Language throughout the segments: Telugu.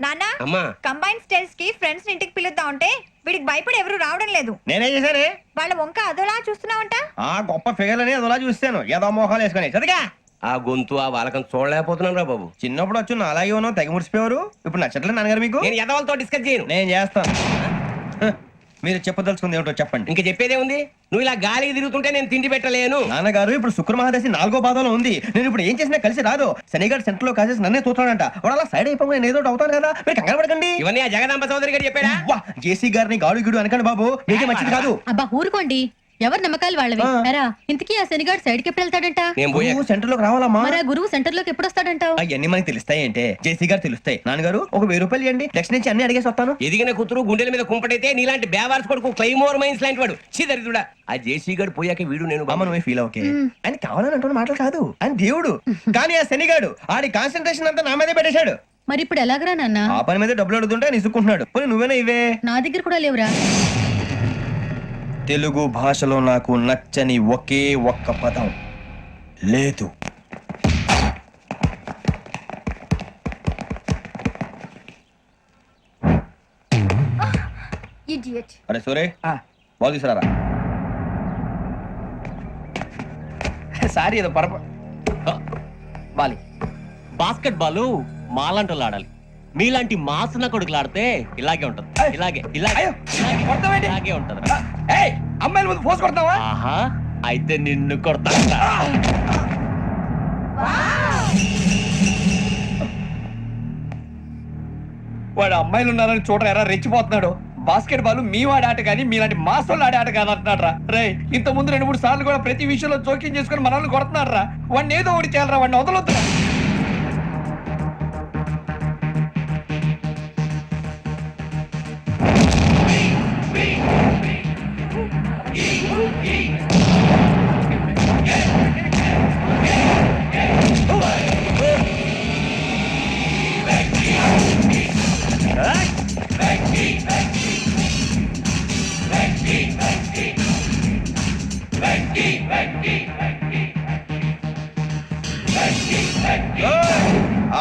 నానా అమ్మా కంబైన్ స్టైల్స్ కి ఫ్రెండ్స్ ఇంటికి పిలుద్దాం అంటే వీడికి భయపడి ఎవరు రావడం లేదు. నేనేం చేశానే? వాళ్ళ వంక అదోలా చూస్తున్నావంట. ఆ గొప్ప ఫిగర్ అని అదోలా చూస్తాను, ఏదో మోహాలు వేసుకొని చదిగా. ఆ గొంతు ఆ వాలకం చూడలేకపోతున్నాను రా బాబు. చిన్నప్పుడు వచ్చి నా అలాగే ఉన్నావు, తెగ ముడిచిపోయారు. ఇప్పుడు నచ్చట్లేదు నాన్నగారు మీకు? నేను ఎదవలతో డిస్కస్ చేయను. నేను చేస్తాను. మీరు చెప్పదలుచుకుంది ఏమిటో చెప్పండి. ఇంకా చెప్పేదే ఉంది. నువ్వు ఇలా గాలికి తిరుగుతుంటే నేను తిండి పెట్టలేను. నాన్నగారు ఇప్పుడు శుక్ర మహాదశి 4వ పాదంలో ఉంది. నేను ఇప్పుడు ఏం చేసినా కలిసి రాదు. శనిగారు సెంటర్ లో కాసేసి నన్నే చూస్తాడంట. వాడు అలా సైడ్ అయిపోయి నేను ఏదో అవుతాను కదా, మీరు కంగారు పడకండి. ఇవన్నీ ఆ జగదాంబ చౌదరి గారు చెప్పాడా? జేసీ గారిని గాడు గిడు అనకండి బాబు, మీకే మంచిది కాదు. అబ్బా ఊరుకోండి, ఎవరి నమ్మకాలు వాళ్ళవి. ఎరా ఇంతకీ ఆ శనిగాడు సైడ్ కి ఎప్పుడు వెళ్తాడంట? నేను పోయా సెంటర్ లోకి రావాలమ్మా. మరి ఆ గురువు సెంటర్ లోకి ఎప్పుడు వస్తాడంటావు? అవన్నీ మనకి తెలుస్తాయి అంటే జేసీ గారు తెలుస్తాయి. నాన్నగారు ఒక 1000 రూపాయలు ఇవ్వండి, నెక్స్ట్ నుంచి అన్ని అడిగేసి వస్తాను. ఎదిగిన కూతురు గుండెల మీద కుంపటైతే నీలాంటి బేవార్స్ కొడుకు క్లైమోర్ మైన్స్ లాంటి వాడు చీదరిదుడా. ఆ జేసీ గారు పోయాక వీడు నేను అమ్మ నువ్వే ఫీల్ ఓకే. ఆయన కావాలని అంటున్న మాటలు కాదు, ఆయన దేవుడు. కానీ ఆ శనిగాడు ఆడి కాన్సన్ట్రేషన్ అంతా నా మీదే పెట్టేశాడు. మరి ఇప్పుడు ఎలాగరా నాన్న? ఆ పని మీద డబ్బులు అడుగుతుంటే నిసుకుంటున్నాడు. పోనీ నువ్వేనా ఇవే? నా దగ్గర కూడా లేవురా. తెలుగు భాషలో నాకు నచ్చని ఒకే ఒక్క పదం లేదు. ఇడియట్. అరే సూరే బాల్ తీసుకురారా. సారీ ఏదో బాలి. బాస్కెట్ బాల్ మాలాంటి ఆడాలి. మీలాంటి మాసన కొడుకులు ఆడితే ఇలాగే ఉంటది. ఇలాగే ఇలాగే ఇలాగే ఉంటది. అమ్మాయిల ముందు ఫోర్స్ కొడతావా? ఆహా, అయితే నిన్ను కొడతా. వాడు అమ్మాయిలు ఉన్నారని చూడరా ఎరా రెచ్చిపోతున్నాడు. బాస్కెట్ బాల్ మీ వాడి ఆట కానీ మీలాంటి మాసోళ్ళు ఆడే ఆట కాదు అంటున్నాడు రా. రే ఇంత ముందు 2-3 సార్లు కూడా ప్రతి విషయంలో జోక్యం చేసుకుని మనల్ని కొడుతున్నాడు రా. వాడిని ఏదో ఒకటి చేయాలరా, వాడిని వదలొద్దురా.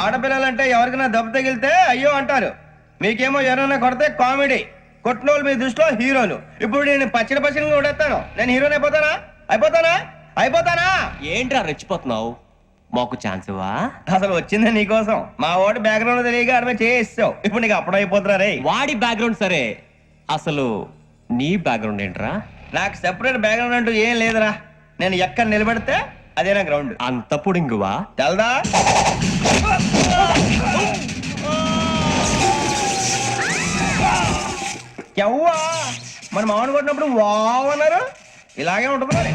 ఆడపిల్లలంటే ఎవరికైనా దెబ్బ తగిలితే అయ్యో అంటారు, మీకేమో ఎవరైనా కొడితే కామెడీ. కొట్టినోళ్ళు మీ దృష్టిలో హీరోలు. ఇప్పుడు నేను పచ్చడి పచ్చడిని కొడేస్తాను, నేను హీరోని అయిపోతానా? అయిపోతానా? ఏంట్రా రెచ్చిపోతున్నావు? మాకు ఛాన్స్ ఇవ్వా? అసలు వచ్చింది నీకోసం. మా వాడి బ్యాక్గ్రౌండ్ తెలియక అడిమే చేసావు. ఇప్పుడు నీకు అప్పుడు అయిపోతున్నా రే. వాడి బ్యాక్గ్రౌండ్ సరే, అసలు నీ బ్యాక్గ్రౌండ్ ఏంట్రా? నాకు సెపరేట్ బ్యాక్గ్రౌండ్ అంటూ ఏం లేదురా. నేను ఎక్కడ నిలబెడితే అదే నా గ్రౌండ్. అంత పుడింగువా? తెల్దా? ఎవ్వా మన మామిడి కొట్టినప్పుడు వావ్ అన్నారు, ఇలాగే ఉంటుంది మరి.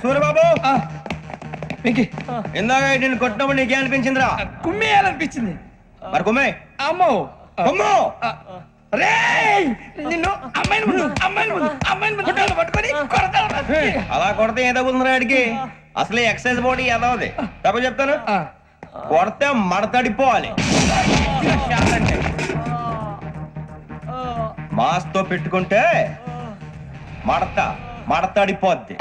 సూర్యబాబు ఇందాక నేను కొట్టినప్పుడు నీకే అనిపించిందిరా? కుమ్మేయాలనిపించింది. మరి కుమ్మే. అమ్మో కుమ్ము. రే నిన్ను అమ్మాయిల ముందు పట్టుకొని కొడతాను. అలా కొడితే ఏ తగ్గుతుందిరా ఆడికి? అసలే ఎక్సైజ్ బాడీ ఏదవది. తప్ప చెప్తాను, కొడితే మడతడిపోవాలి. మాస్తో పెట్టుకుంటే మడతడిపోద్ది.